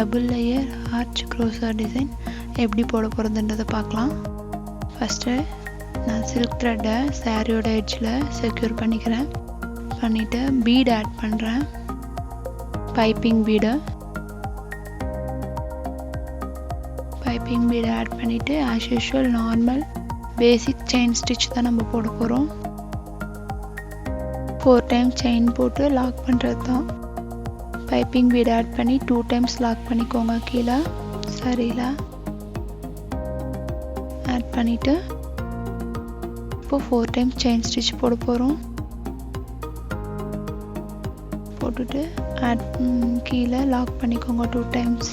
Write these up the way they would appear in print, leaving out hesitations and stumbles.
Double layer arch crochet design எப்படி போட போகிறதுன்றதை பார்க்கலாம். ஃபஸ்ட்டு நான் சில்க் த்ரெட்டை சாரியோட எட்ஜில் செக்யூர் பண்ணிக்கிறேன். பண்ணிவிட்டு பீட் ஆட் பண்ணுறேன். பைப்பிங் பீடு ஆட் பண்ணிவிட்டு as usual normal basic chain stitch தான் நம்ம போட போகிறோம். 4 டைம் செயின் போட்டு லாக் பண்ணுறது தான். பைப்பிங் பீட் ஆட் பண்ணி 2 டைம்ஸ் லாக் பண்ணிக்கோங்க. கீழே சரியில் ஆட் பண்ணிவிட்டு இப்போ 4 டைம்ஸ் செயின் ஸ்டிச் போட போகிறோம். போட்டுட்டு கீழே லாக் பண்ணிக்கோங்க 2 டைம்ஸ்.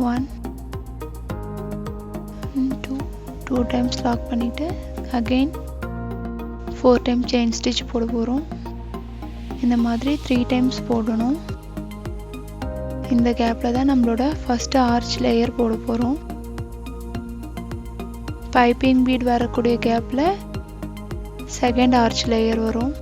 1 2 டைம்ஸ் லாக் பண்ணிவிட்டு அகெயின் 4 டைம் செயின் ஸ்டிச் போட போகிறோம். இந்த மாதிரி 3 டைம்ஸ் போடணும். இந்த கேப்பில் தான் நம்மளோட ஃபஸ்ட்டு ஆர்ச் லேயர் போட போகிறோம். பைப்பிங் பீட் வரக்கூடிய கேப்பில் செகண்ட் ஆர்ச் லேயர் வரும்.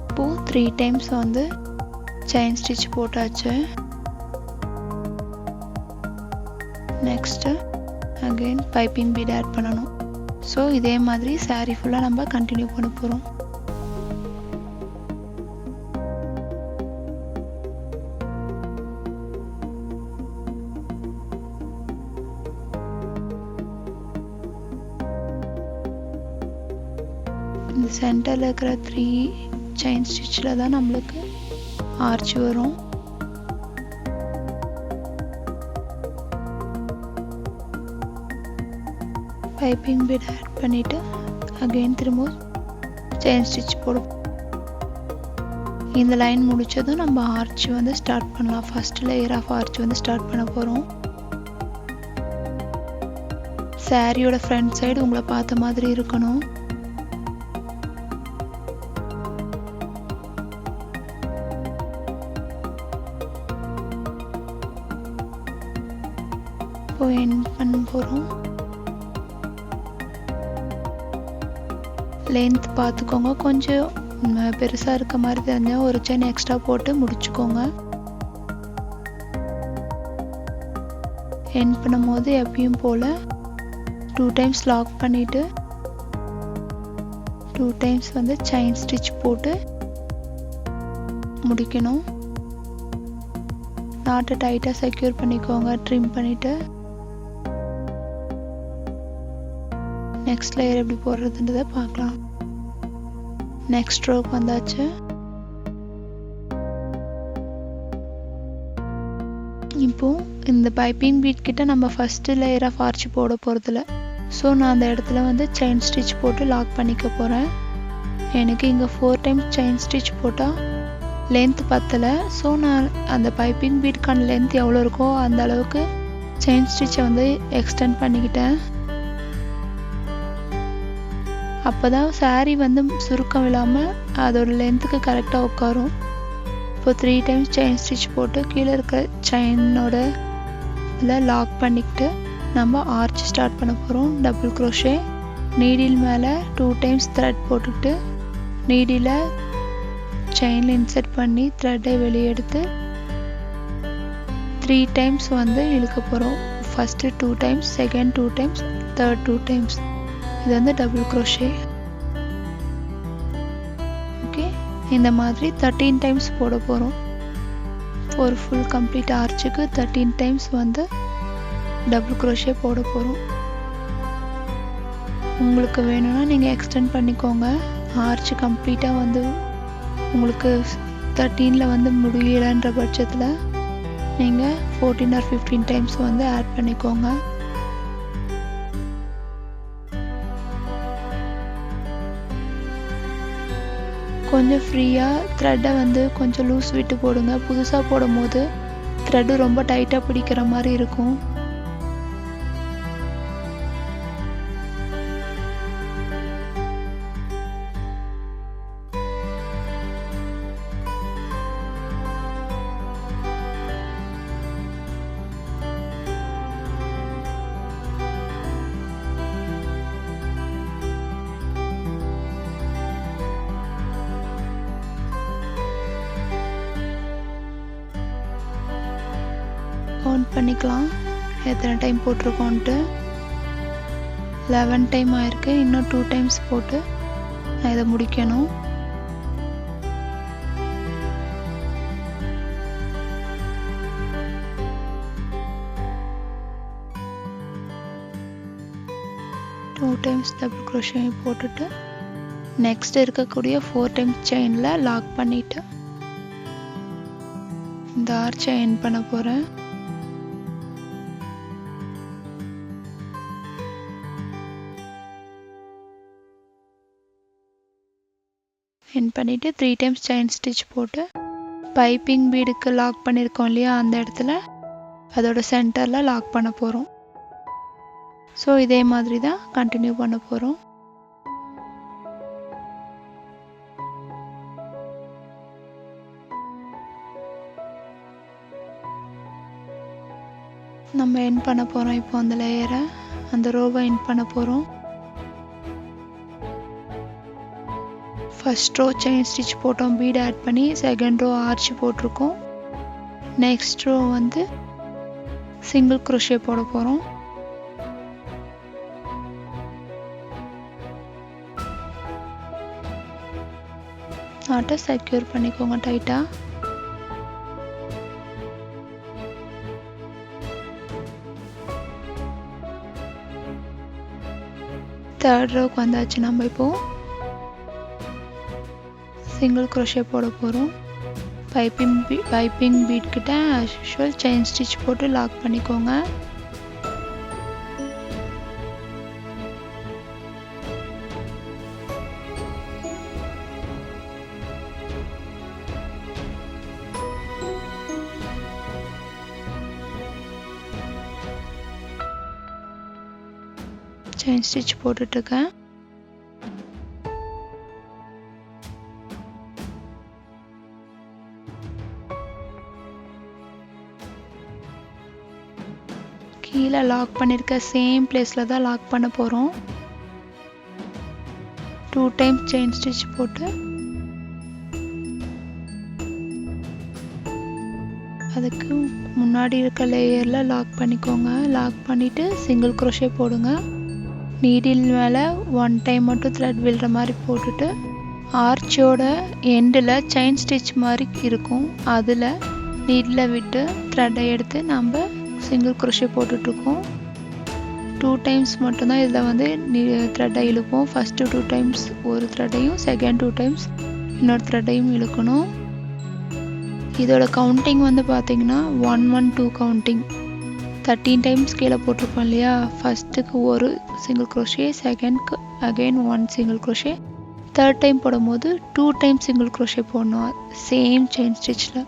இப்போது 3 டைம்ஸ் வந்து செயின் ஸ்டிச் போட்டாச்சு. Next again piping bead add பண்ணணும். ஸோ இதே மாதிரி சாரீ ஃபுல்லாக நம்ம கண்டினியூ பண்ண போகிறோம். இந்த சென்டரில் இருக்கிற 3 செயின் ஸ்டிச்சில் தான் நம்மளுக்கு ஆர்ச் வரும். பைப்பிங் பீட் ஆட் பண்ணிவிட்டு அகெயின் திரும்ப செயின் ஸ்டிச் போடும். இந்த லைன் முடித்ததும் நம்ம ஆர்ச் வந்து ஸ்டார்ட் பண்ணலாம். ஃபர்ஸ்ட் லேயர் ஆஃப் ஆர்ச் வந்து ஸ்டார்ட் பண்ண போகிறோம். சாரியோட ஃப்ரண்ட் சைடு உங்களை பார்த்த மாதிரி இருக்கணும். இப்போ எண்ட் பண்ண போகிறோம். லென்த் பார்த்துக்கோங்க. கொஞ்சம் பெருசாக இருக்க மாதிரி தெரிஞ்சால் ஒரு செயின் எக்ஸ்ட்ரா போட்டு முடிச்சுக்கோங்க. எண்ட் பண்ணும்போது எப்பயும் போல் 2 டைம்ஸ் லாக் பண்ணிவிட்டு 2 டைம்ஸ் வந்து செயின் ஸ்டிச் போட்டு முடிக்கணும். நாட்டை டைட்டாக செக்யூர் பண்ணிக்கோங்க. ட்ரிம் பண்ணிவிட்டு நெக்ஸ்ட் லேயர் எப்படி போடுறதுன்றதை பார்க்கலாம். நெக்ஸ்ட் ஸ்ட்ரோக் வந்தாச்சு. இப்போ இந்த பைப்பிங் பீட் கிட்ட நம்ம ஃபர்ஸ்ட் லேயர் ஆஃப் ஆர்ச் போட போகிறதில்ல. ஸோ நான் அந்த இடத்துல வந்து செயின் ஸ்டிச் போட்டு லாக் பண்ணிக்க போகிறேன். எனக்கு இங்கே 4 டைம்ஸ் செயின் ஸ்டிச் போட்டால் லென்த் பத்தலை. ஸோ நான் அந்த பைப்பிங் பீட்கான லென்த் எவ்வளோ இருக்கோ அந்த அளவுக்கு செயின் ஸ்டிச்சை வந்து எக்ஸ்டெண்ட் பண்ணிக்கிட்டேன். அப்போ தான் சாரீ வந்து சுருக்கம் இல்லாமல் அதோட லென்த்துக்கு கரெக்டாக உட்காரும். இப்போ 3 டைம்ஸ் செயின் ஸ்டிச் போட்டு கீழே இருக்க செயினோட இதில் லாக் பண்ணிக்கிட்டு நம்ம ஆர்ச் ஸ்டார்ட் பண்ண போகிறோம். டபுள் crochet நீடில் மேலே 2 டைம்ஸ் த்ரெட் போட்டுக்கிட்டு நீடில் செயினில் இன்செர்ட் பண்ணி த்ரெட்டை வெளியே எடுத்து 3 டைம்ஸ் வந்து இழுக்க போகிறோம். First 2 times, second 2 times, third 2 times. இது வந்து டபுள் crochet. ஓகே, இந்த மாதிரி 13 டைம்ஸ் போட போகிறோம். ஒரு ஃபுல் கம்ப்ளீட் ஆர்ச்சுக்கு 13 டைம்ஸ் வந்து டபுள் crochet போட போகிறோம். உங்களுக்கு வேணும்னா நீங்கள் எக்ஸ்டெண்ட் பண்ணிக்கோங்க. ஆர்ச் கம்ப்ளீட்டாக வந்து உங்களுக்கு 13ல் வந்து முடியலைன்ற பட்சத்தில் நீங்கள் 14 or 15 டைம்ஸ் வந்து ஆட் பண்ணிக்கோங்க. கொஞ்சம் ஃப்ரீயாக த்ரெட்டை வந்து கொஞ்சம் லூஸ் விட்டு போடுங்க. புதுசாக போடும் போது த்ரெட்டு ரொம்ப டைட்டாக பிடிக்கிற மாதிரி இருக்கும். கவுண்ட் பண்ணிக்கலாம் எத்தனை டைம் போட்டிருக்கோன்ட்டு. 11 டைம் ஆயிருக்கு. இன்னும் 2 டைம்ஸ் போட்டு நான் இதை முடிக்கணும். டூ டைம்ஸ் டபுள் crochet போட்டுட்டு நெக்ஸ்ட் இருக்கக்கூடிய 4 டைம்ஸ் செயின்ல லாக் பண்ணிட்டு இந்த ஆர்ச்சை எண்ட் பண்ண போறேன். எண்ட் பண்ணிட்டு 3 டைம்ஸ் செயின் ஸ்டிச் போட்டு பைப்பிங் பீடுக்கு லாக் பண்ணியிருக்கோம் இல்லையா, அந்த இடத்துல அதோட சென்டர்ல லாக் பண்ண போறோம். ஸோ இதே மாதிரி தான் கண்டினியூ பண்ண போறோம். நம்ம எண்ட் பண்ண போறோம். இப்போ அந்த லேயரை, அந்த ரோவை எண்ட் பண்ண போறோம். ஃபர்ஸ்ட் ரோ செயின் ஸ்டிச் போட்டோம், பீட் ஆட் பண்ணி. செகண்ட் ரோ ஆர்ச் போட்டிருக்கோம். நெக்ஸ்ட் ரோ வந்து சிங்கிள் crochet போட போறோம். நாட்டை செக்யூர் பண்ணிக்கோங்க டைட்டா. தேர்ட் ரோக்கு வந்தாச்சு. நம்ம இப்போ சிங்கிள் crochet போட போறோம். பைப்பிங் பீட் கிட்ட as usual செயின் ஸ்டிச் போட்டு லாக் பண்ணிக்கோங்க. செயின் ஸ்டிச் போட்டுட்டு இருக்கேன். கீழே லாக் பண்ணிருக்க சேம் பிளேஸ்ல தான் லாக் பண்ண போறோம். 2 டைம்ஸ் செயின் ஸ்டிச் போட்டு அதுக்கு முன்னாடி இருக்க லேயர்ல லாக் பண்ணிக்கோங்க. லாக் பண்ணிட்டு சிங்கிள் crochet போடுங்க. நீடில் மேலே 1 டைம் மட்டும் த்ரெட் விழுற மாதிரி போட்டுட்டு ஆர்ச்சோட எண்டில் செயின் ஸ்டிச் மாதிரி இருக்கும், அதில் நீடில் விட்டு த்ரெட்டை எடுத்து நம்ம சிங்கிள் crochet போட்டுட்ருக்கோம். 2 டைம்ஸ் மட்டும்தான் இதில் வந்து த்ரெட்டை இழுப்போம். ஃபஸ்ட்டு 2 டைம்ஸ் ஒரு த்ரெட்டையும், செகண்ட் 2 டைம்ஸ் இன்னொரு த்ரெட்டையும் இழுக்கணும். இதோட கவுண்டிங் வந்து பார்த்தீங்கன்னா 1-1-2 கவுண்டிங். 13 டைம்ஸ் கீழே போட்டிருப்போம் இல்லையா, ஃபஸ்ட்டுக்கு ஒரு சிங்கிள் crochet, செகண்ட்க்கு again 1 single crochet, third time போடும்போது 2 டைம் சிங்கிள் crochet போடணும் சேம் செயின் ஸ்டிச்சில்.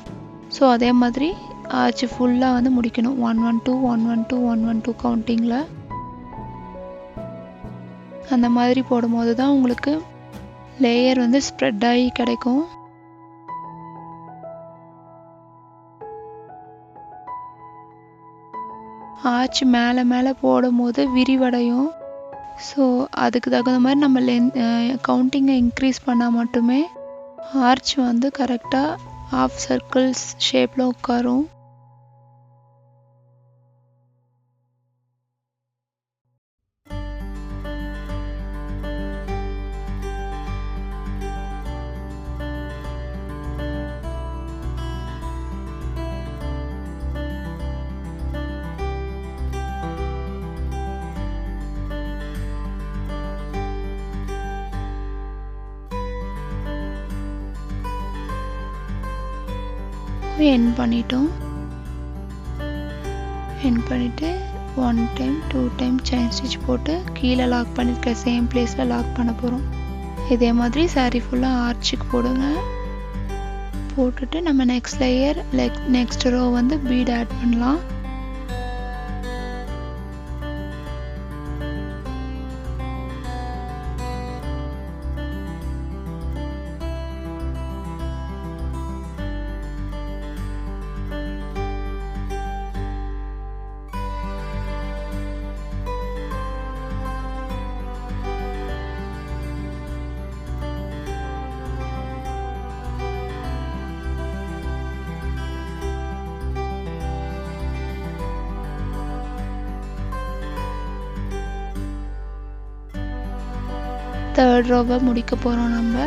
ஸோ அதே மாதிரி ஆச்சு ஃபுல்லாக வந்து முடிக்கணும். 1-1-2 1-1-2 1-1-2 கவுண்டிங்கில். அந்த மாதிரி போடும்போது தான் உங்களுக்கு லேயர் வந்து ஸ்ப்ரெட் ஆகி கிடைக்கும். ஆர்ச் மேலே மேலே போடும்போது விரிவடையும். ஸோ அதுக்கு தகுந்த மாதிரி நம்ம கவுண்டிங்கை இன்க்ரீஸ் பண்ணால் மட்டுமே ஆர்ச் வந்து கரெக்டாக ஹாஃப் சர்க்கிள்ஸ் ஷேப்பில் உட்காரும். எண்ட் பண்ணிட்டோம். எண்ட் பண்ணிவிட்டு 1 டைம் 2 டைம் செயின் ஸ்டிச் போட்டு கீழே லாக் பண்ணியிருக்க சேம் பிளேஸில் லாக் பண்ண போகிறோம். இதே மாதிரி சாரீ ஃபுல்லாக ஆர்ச்சுக்கு போடுங்க. போட்டுட்டு நம்ம நெக்ஸ்ட் லேயர் நெக்ஸ்ட் ரோ வந்து பீட் ஆட் பண்ணலாம். 3rd ரோவை முடிக்க போகிறோம் நம்ம.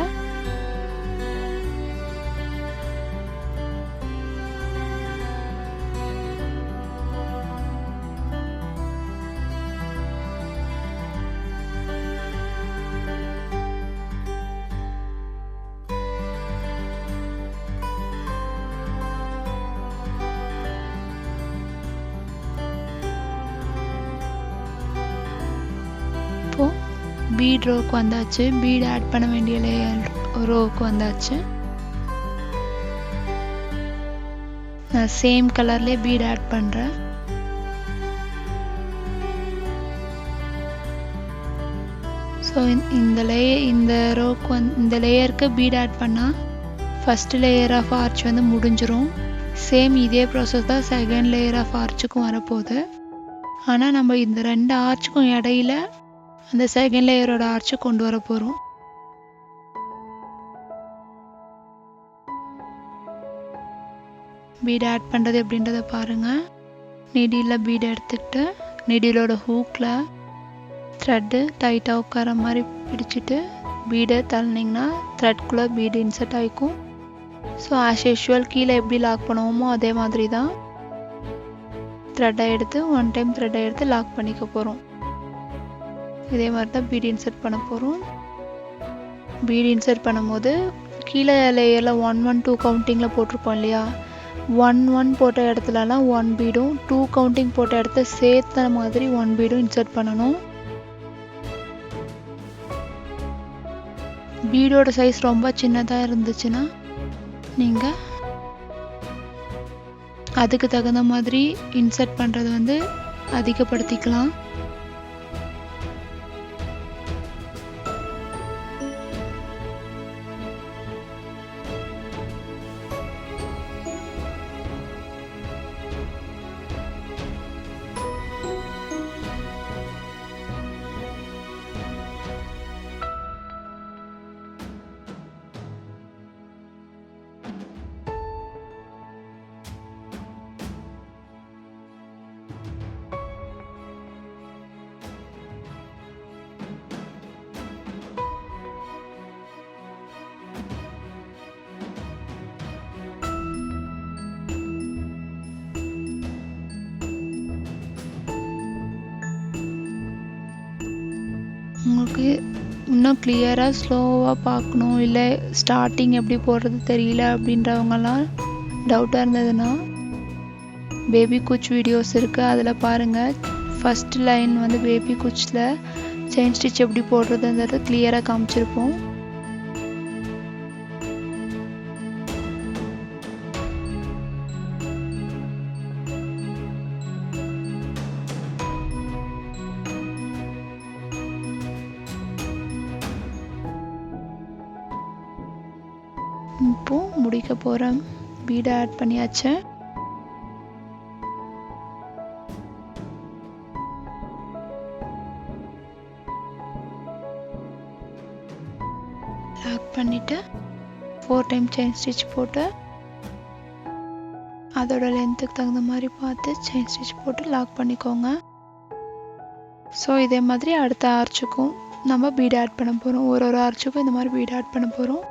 இப்போது பீட் ரோவுக்கு வந்தாச்சு. பீட் ஆட் பண்ண வேண்டிய லேயர் ரோவுக்கு வந்தாச்சு. நான் சேம் கலர்லேயே பீட் ஆட் பண்ணுறேன். ஸோ இந்த ரோவுக்கு இந்த லேயருக்கு பீட் ஆட் பண்ணால் ஃபஸ்ட் லேயர் ஆஃப் ஆர்ச் வந்து முடிஞ்சிரும். சேம் இதே ப்ராசஸ் தான் செகண்ட் லேயர் ஆஃப் ஆர்ச்சுக்கும் வரப்போகுது. ஆனால் நம்ம இந்த 2 ஆர்ச்சுக்கும் இடையில அந்த செகண்ட் லேயரோட ஆர்ச்சை கொண்டு வர போகிறோம். பீட் ஆட் பண்ணுறது எப்படின்றத பாருங்கள். நீடியில் பீட் எடுத்துக்கிட்டு நீடிலோட ஹூக்கில் த்ரெட்டு டைட்டாக உட்கார மாதிரி பிடிச்சிட்டு பீடை தள்ளினீங்கன்னா த்ரெட்குள்ளே பீடு இன்சர்ட் ஆகிக்கும். ஸோ ஆஸ் யூஷுவல் கீழே எப்படி லாக் பண்ணுவோமோ அதே மாதிரி தான் த்ரெட்டை எடுத்து 1 டைம் த்ரெட்டை எடுத்து லாக் பண்ணிக்க போகிறோம். இதே மாதிரி தான் பீட் இன்சர்ட் பண்ண போகிறோம். பீட் இன்சர்ட் பண்ணும்போது கீழே லேயரில் 1 1 2 கவுண்டிங்கில் போட்டிருப்போம் இல்லையா, 1 1 போட்ட இடத்துலலாம் 1 பீடும் 2 கவுண்டிங் போட்ட இடத்த சேர்த்த மாதிரி 1 பீடும் இன்சர்ட் பண்ணணும். பீடோட சைஸ் ரொம்ப சின்னதாக இருந்துச்சுன்னா நீங்கள் அதுக்கு தகுந்த மாதிரி இன்சர்ட் பண்ணுறது வந்து அதிகப்படுத்திக்கலாம். உங்களுக்கு இன்னும் கிளியராக ஸ்லோவாக பார்க்கணும், இல்லை ஸ்டார்டிங் எப்படி போடுறது தெரியல அப்படின்றவங்கலாம் டவுட்டாக இருந்ததுன்னா பேபி குச் வீடியோஸ் இருக்குது, அதில் பாருங்கள். ஃபஸ்ட் லைன் வந்து பேபி குச்சில் செயின் ஸ்டிச் எப்படி போடுறதுன்றது கிளியராக காமிச்சிருப்போம். இப்போது முடிக்க போகிறேன். பீடை ஆட் பண்ணியாச்சு. லாக் பண்ணிவிட்டு 4 டைம் செயின் ஸ்டிச் போட்டு அதோட லென்த்துக்கு தகுந்த மாதிரி பார்த்து செயின் ஸ்டிச் போட்டு லாக் பண்ணிக்கோங்க. ஸோ இதே மாதிரி அடுத்த ஆர்ச்சுக்கும் நம்ம பீடை ஆட் பண்ண போகிறோம். ஒரு ஆர்ச்சுக்கும் இந்த மாதிரி பீடை ஆட் பண்ண போகிறோம்.